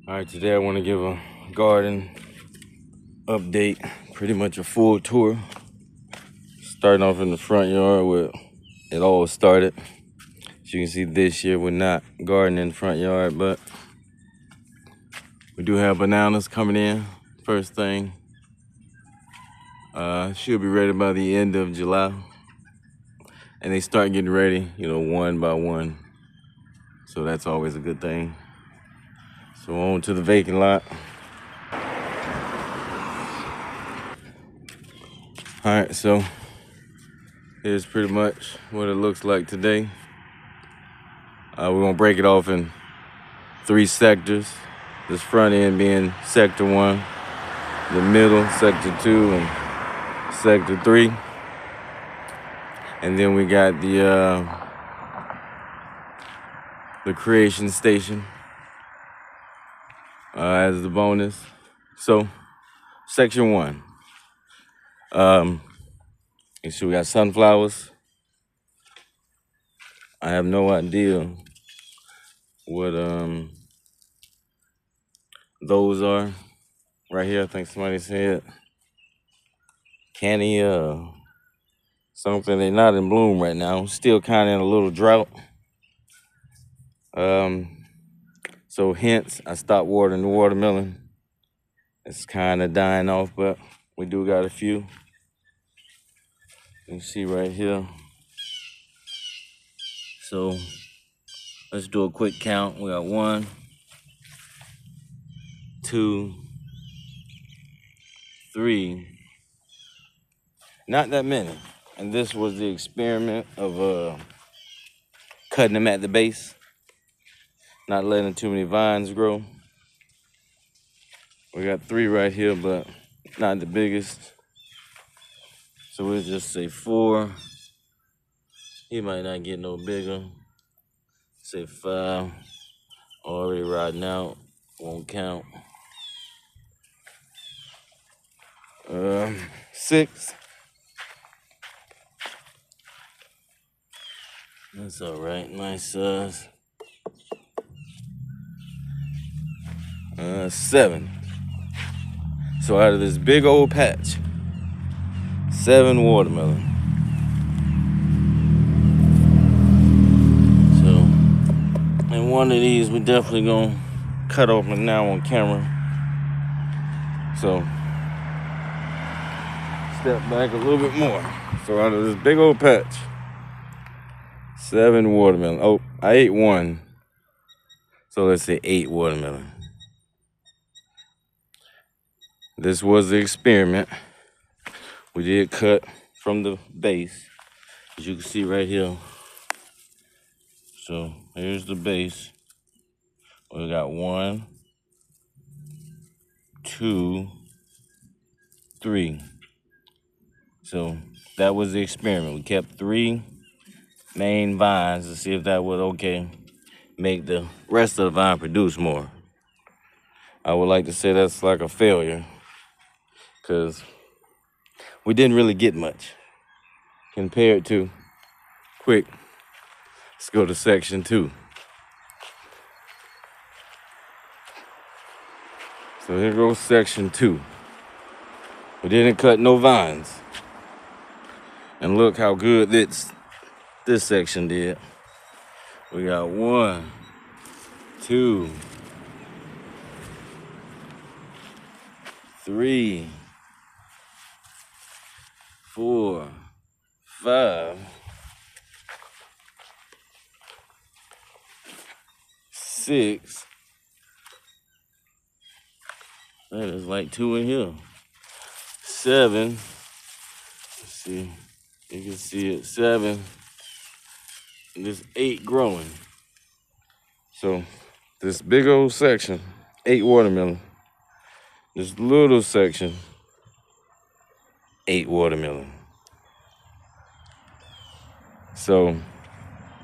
All right, today I want to give a garden update, pretty much a full tour. Starting off in the front yard where it all started. As you can see, this year we're not gardening in the front yard, but we do have bananas coming in, first thing. Should be ready by the end of July. And they start getting ready, one by one. So that's always a good thing. So on to the vacant lot. All right, so here's pretty much what it looks like today. We're gonna break it off in 3 sectors. This front end being sector 1, the middle, sector 2, and sector 3. And then we got the creation station as the bonus. So, section 1. You see we got sunflowers. I have no idea what those are. Right here, I think somebody said canny something. They're not in bloom right now. Still kind of in a little drought. So hence I stopped watering the watermelon. It's kind of dying off, but we do got a few. You see right here. So let's do a quick count. We got 1, 2, 3. Not that many. And this was the experiment of cutting them at the base, not letting too many vines grow. We got 3 right here, but not the biggest. So we'll just say 4. He might not get no bigger. Say 5. Already riding out. Won't count. 6. That's all right. Nice size. 7. So out of this big old patch, 7 watermelon. So, and one of these we definitely gonna cut open now on camera. So, step back a little bit more. So out of this big old patch, 7 watermelon. Oh, I ate 1. So let's say 8 watermelon. This was the experiment. We did cut from the base, as you can see right here. So here's the base. We got 1, 2, 3. So that was the experiment. We kept 3 main vines to see if that would make the rest of the vine produce more. I would like to say that's like a failure, because we didn't really get much compared to, quick, let's go to section 2. So here goes section 2. We didn't cut no vines. And look how good this section did. We got 1, 2, 3, 4, 5, 6. That is like 2 in here. 7. Let's see. You can see it. 7. And there's 8 growing. So this big old section, 8 watermelon. This little section, 8 watermelon. So,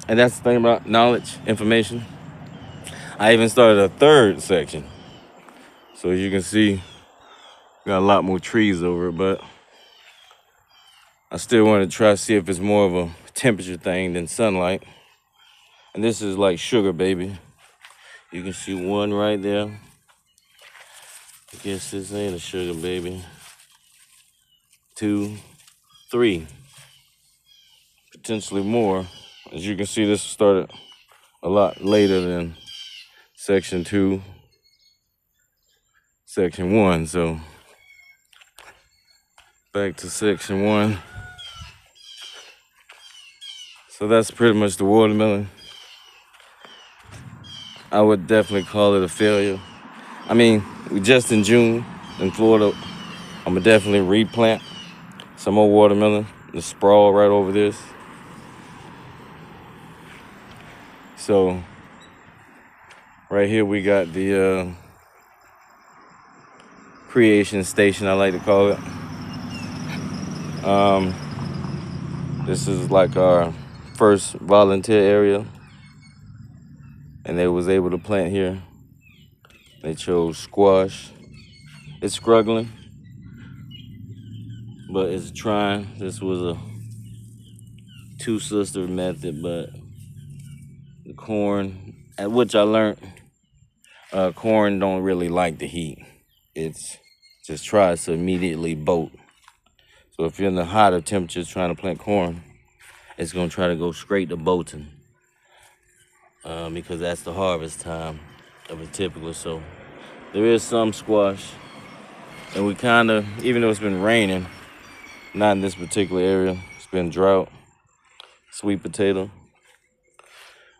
and that's the thing about knowledge, information. I even started a 3rd section. So as you can see, got a lot more trees over it, but I still want to try to see if it's more of a temperature thing than sunlight. And this is like sugar baby. You can see 1 right there. Guess this ain't a sugar baby. 2, 3, potentially more. As you can see, this started a lot later than section 2, section 1. So back to section 1. So that's pretty much the watermelon. I would definitely call it a failure. I mean, we just in June in Florida. I'm gonna definitely replant some more watermelon. The sprawl right over this. So right here we got the creation station, I like to call it. This is like our first volunteer area, and they was able to plant here. They chose squash. It's struggling, but it's trying. This was a two-sister method, but the corn, at which I learned, corn don't really like the heat. It's just tries to immediately bolt. So if you're in the hotter temperatures trying to plant corn, it's gonna try to go straight to bolting, because that's the harvest time of it typically. So there is some squash, and we kind of, even though it's been raining, not in this particular area, it's been drought. Sweet potato,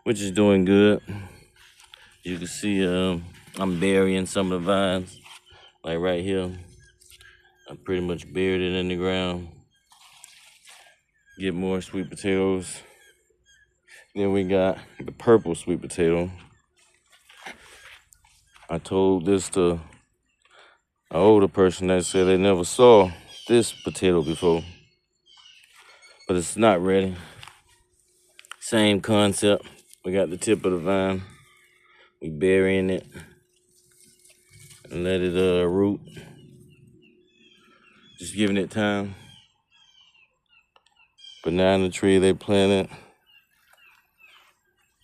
which is doing good. You can see I'm burying some of the vines, like right here. I pretty much buried it in the ground. Get more sweet potatoes. Then we got the purple sweet potato. I told this to an older person that said they never saw this potato before, but it's not ready. Same concept. We got the tip of the vine. We burying it and let it root. Just giving it time. Banana tree they planted.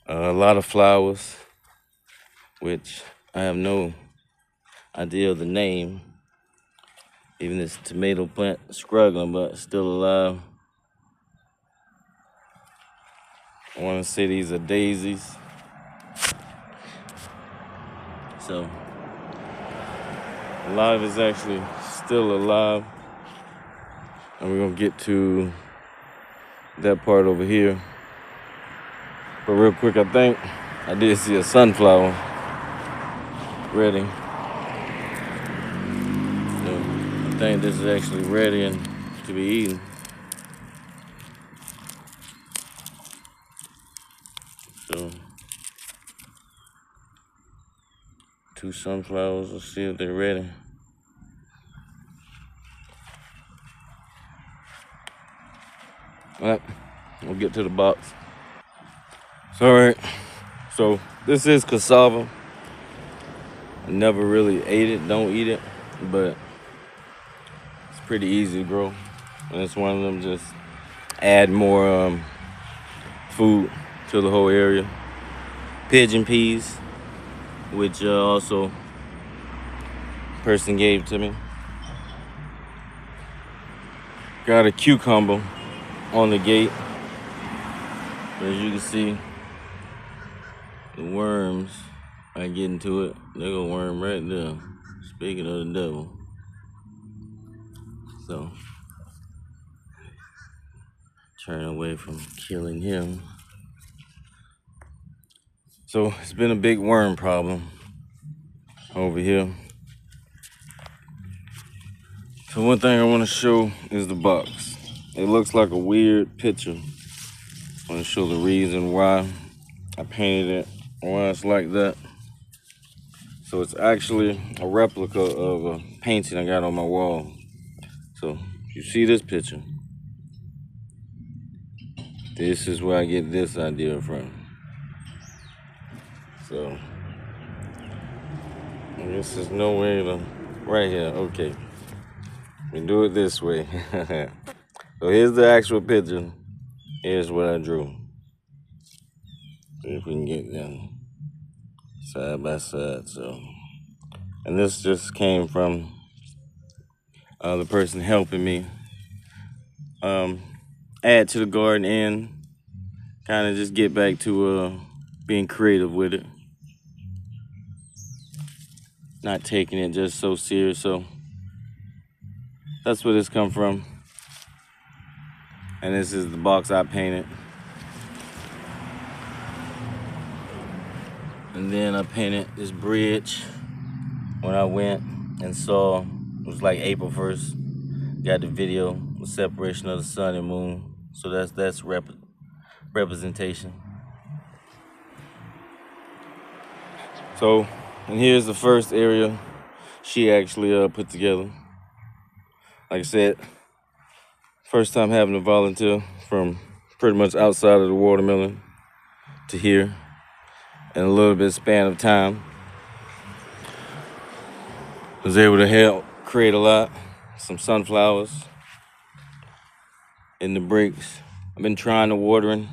A lot of flowers, which I have no idea of the name. Even this tomato plant struggling, but still alive. I want to say these are daisies. So a lot of it's actually still alive. And we're gonna get to that part over here. But real quick, I think I did see a sunflower ready. So I think this is actually ready and to be eaten. So 2 sunflowers, let's see if they're ready. All right, we'll get to the box. So, all right, so this is cassava. I never really ate it, don't eat it, but it's pretty easy to grow. And it's one of them, just add more food to the whole area. Pigeon peas, which also person gave to me. Got a cucumber on the gate. As you can see, the worms, I get into it, there go worm right there. Speaking of the devil. So, turn away from killing him. So, it's been a big worm problem over here. So one thing I want to show is the box. It looks like a weird picture. I want to show the reason why I painted it, why it's like that. So it's actually a replica of a painting I got on my wall. So you see this picture. This is where I get this idea from. So this is no way to, right here, okay. We do it this way. So here's the actual picture. Here's what I drew. See if we can get them side by side. So And this just came from the person helping me add to the garden and kind of just get back to being creative with it. Not taking it just so serious. So that's where this come from. And this is the box I painted. And then I painted this bridge when I went and saw, it was like April 1st, got the video, the separation of the sun and moon. So that's representation. So, and here's the first area she actually put together. Like I said, first time having to volunteer from pretty much outside of the watermelon to here in a little bit span of time. Was able to help create a lot, some sunflowers in the bricks. I've been trying to watering,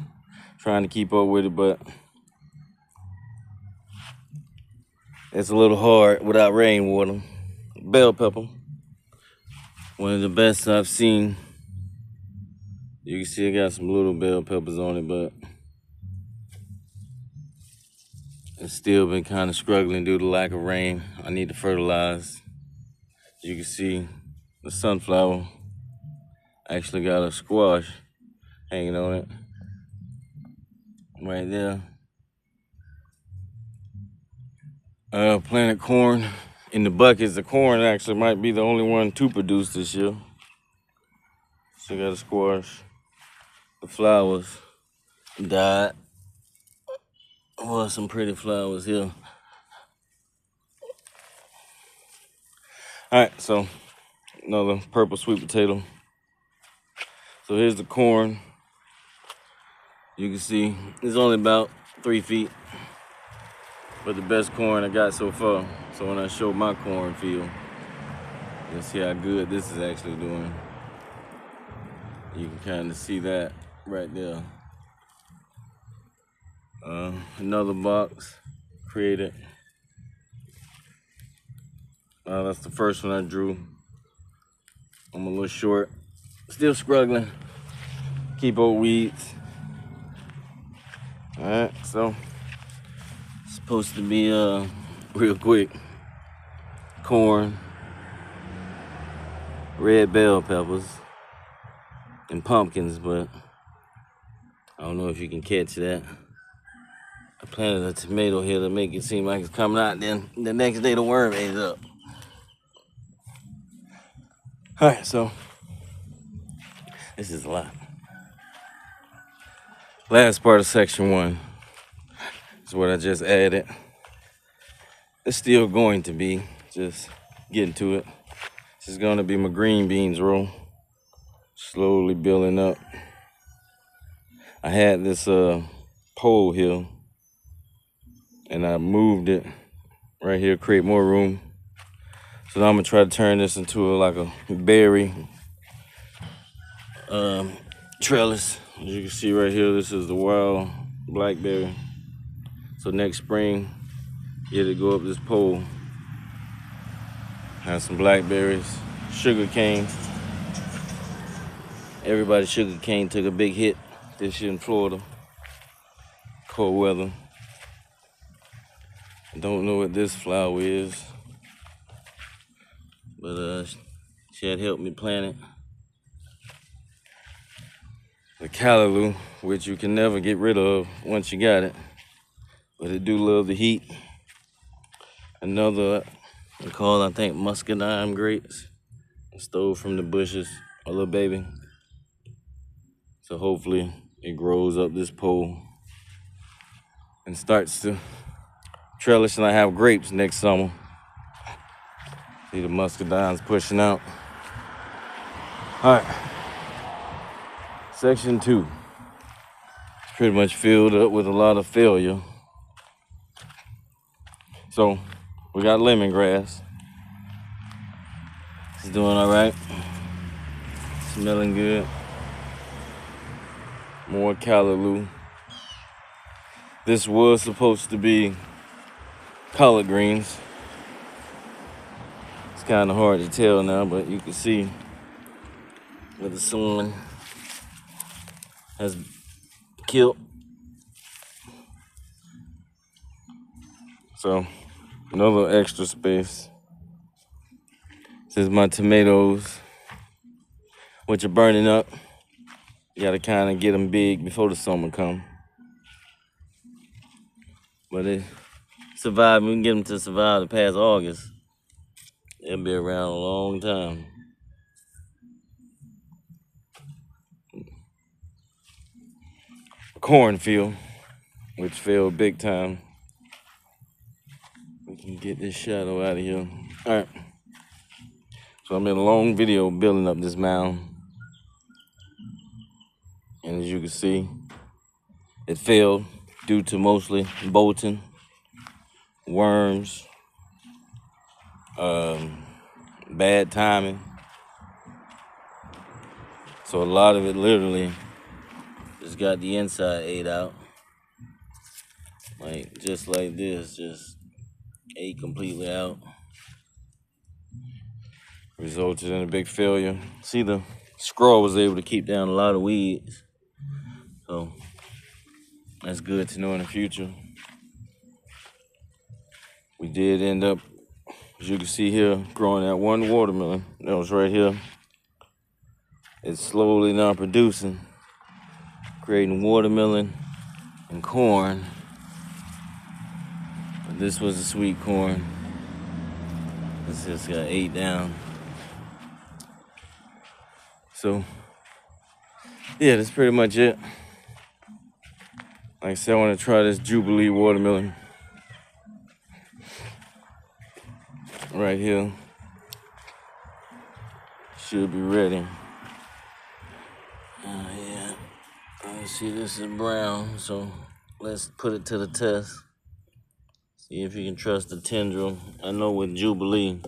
trying to keep up with it, but it's a little hard without rainwater. Bell pepper, one of the best I've seen. You can see I got some little bell peppers on it, but it's still been kind of struggling due to lack of rain. I need to fertilize. You can see the sunflower actually got a squash hanging on it right there. Planted corn in the buckets. The corn actually might be the only one to produce this year. So got a squash. The flowers died. Well, some pretty flowers here. All right, so another purple sweet potato. So here's the corn. You can see it's only about 3 feet, but the best corn I got so far. So when I show my cornfield, you'll see how good this is actually doing. You can kind of see that right there. Another box created. That's the first one I drew. I'm a little short, still struggling. Keep old weeds. All right, so it's supposed to be real quick. Corn, red bell peppers, and pumpkins, but I don't know if you can catch that. I planted a tomato here to make it seem like it's coming out, then the next day the worm ate it up. All right, so this is a lot. Last part of section 1 is what I just added. It's still going to be, just getting to it. This is gonna be my green beans row, slowly building up. I had this pole here, and I moved it right here, create more room. So now I'm gonna try to turn this into like a berry trellis. As you can see right here, this is the wild blackberry. So next spring, get it go up this pole. Have some blackberries, sugar cane. Everybody's sugar cane took a big hit this year in Florida. Cold weather. Don't know what this flower is, but she had helped me plant it. The callaloo, which you can never get rid of once you got it, but it do love the heat. Another, called I think muscadine grapes, stole from the bushes, a little baby. So hopefully it grows up this pole and starts to trellis, and I have grapes next summer. See the muscadines pushing out. All right, section 2. It's pretty much filled up with a lot of failure. So we got lemongrass. It's doing all right. Smelling good. More callaloo. This was supposed to be collard greens, kind of hard to tell now, but you can see where the sun has killed. So another extra space. This is my tomatoes, which are burning up. You gotta kind of get them big before the summer come. But they survive. We can get them to survive the past August. They'll be around a long time. Cornfield, which fell big time. We can get this shadow out of here. All right. So I made a long video building up this mound. And as you can see, it failed due to mostly bolting, worms, bad timing. So a lot of it literally just got the inside ate out. Like just like this, just ate completely out. Resulted in a big failure. See, the scroll was able to keep down a lot of weeds. So that's good to know in the future. We did end up, as you can see here, growing that one watermelon that was right here. It's slowly now producing, creating watermelon and corn. But this was a sweet corn. This just got ate down. So, yeah, that's pretty much it. Like I said, I want to try this Jubilee watermelon right here. Should be ready. Yeah, see, this is brown, so let's put it to the test. See if you can trust the tendril. I know with Jubilee,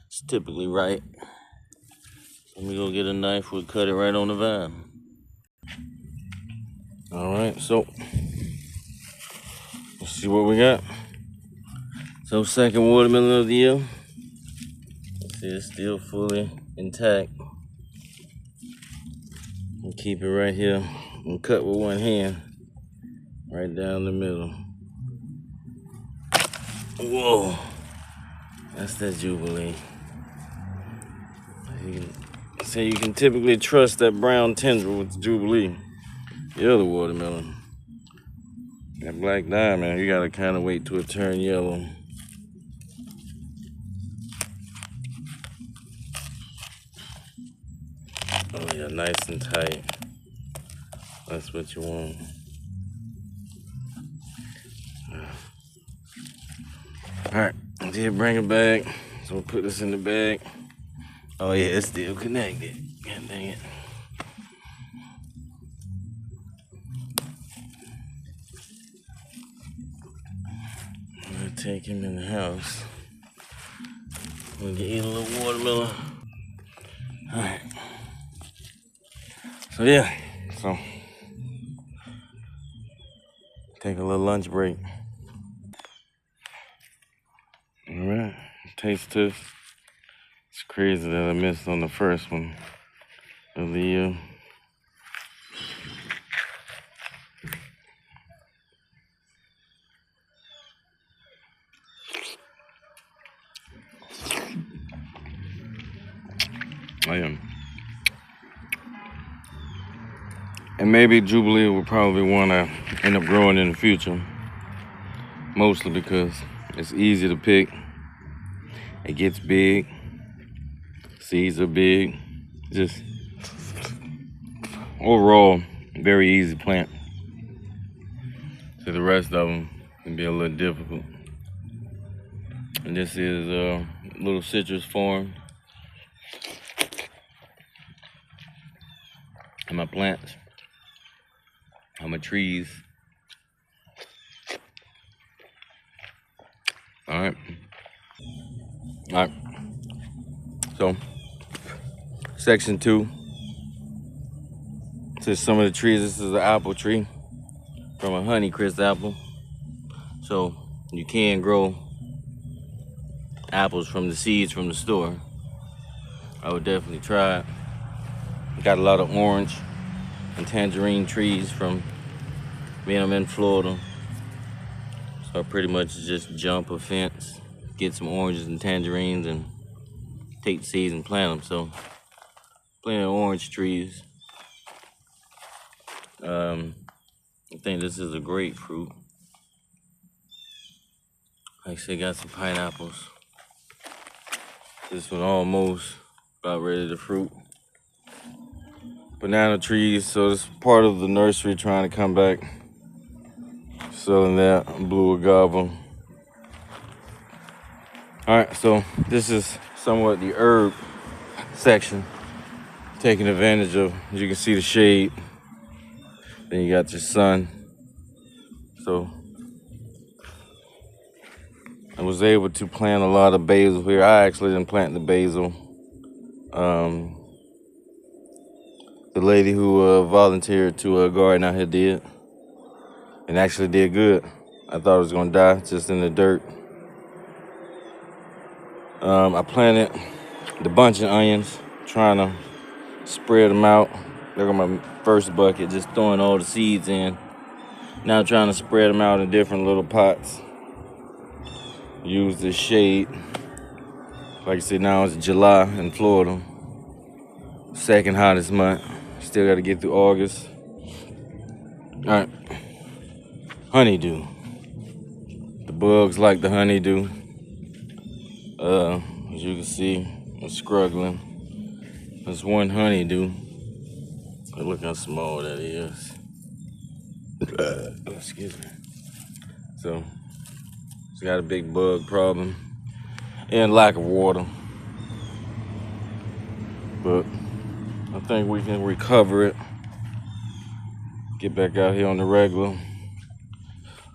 it's typically right. Let me go get a knife, we'll cut it right on the vine. All right, so let's see what we got. So second watermelon of the year. See, it's still fully intact. We'll keep it right here and cut with one hand, right down the middle. Whoa, that's that Jubilee. You can typically trust that brown tendril with the Jubilee. The other watermelon, that Black Diamond, you gotta kind of wait till it turn yellow. Oh yeah, nice and tight. That's what you want. All right, I did bring it back, so we'll put this in the bag. Oh yeah, it's still connected. God dang it. I'm gonna take him in the house. We'll get eat a little watermelon. All right. So yeah, take a little lunch break. All right, taste test. It's crazy that I missed on the first one of the year. I am. And maybe Jubilee will probably want to end up growing in the future. Mostly because it's easy to pick. It gets big. Seeds are big. Just overall, very easy plant. So the rest of them can be a little difficult. And this is a little citrus farm. And my plants, and my trees. All right. So, section 2. To some of the trees, this is an apple tree from a Honeycrisp apple. So you can grow apples from the seeds from the store, I would definitely try it. Got a lot of orange and tangerine trees from being I'm in Florida. So I pretty much just jump a fence, get some oranges and tangerines, and take the seeds and plant them. So plenty of orange trees. I think this is a grapefruit. Like I said, got some pineapples. This one almost about ready to fruit. Banana trees, so it's part of the nursery trying to come back. Selling that, blue agave. Alright, so this is somewhat the herb section. Taking advantage of, as you can see, the shade. Then you got your sun. So I was able to plant a lot of basil here. I actually didn't plant the basil. The lady who volunteered to garden out here did. And actually did good. I thought it was gonna die just in the dirt. I planted the bunch of onions, trying to spread them out. Look at my first bucket, just throwing all the seeds in. Now trying to spread them out in different little pots. Use the shade. Like I said, now it's July in Florida. Second hottest month. Still got to get through August. All right. Honeydew. The bugs like the honeydew. As you can see, I'm struggling. There's one honeydew. Look how small that is. Excuse me. So, it's got a big bug problem and lack of water. But I think we can recover it. Get back out here on the regular.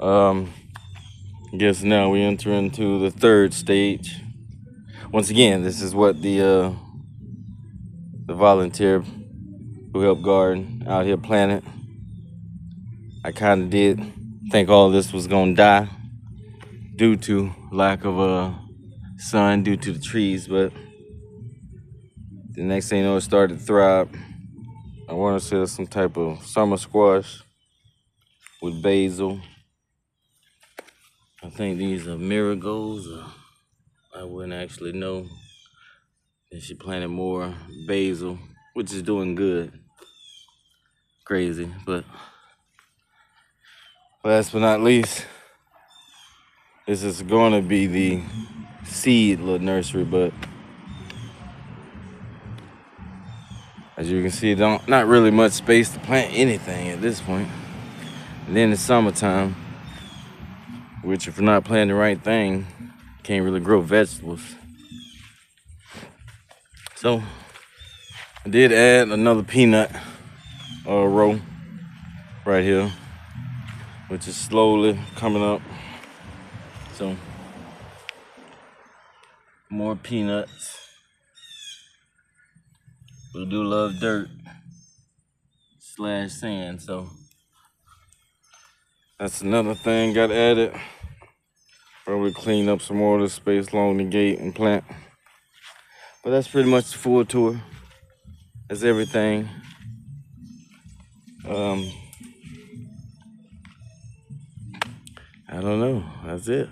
I guess now we enter into the third stage. Once again, this is what the volunteer who helped garden out here planted. I kind of did think all this was gonna die due to lack of sun, due to the trees, but the next thing you know, it started to thrive. I want to say it's some type of summer squash with basil. I think these are marigolds. I wouldn't actually know. And she planted more basil, which is doing good. Crazy, but last but not least, this is going to be the seed little nursery, but as you can see, not really much space to plant anything at this point. And then it's summertime, which if you're not planting the right thing, can't really grow vegetables. So I did add another peanut row right here, which is slowly coming up. So more peanuts. We do love dirt / sand, so that's another thing got added. Probably clean up some more of the space along the gate and plant. But that's pretty much the full tour. That's everything. I don't know. That's it.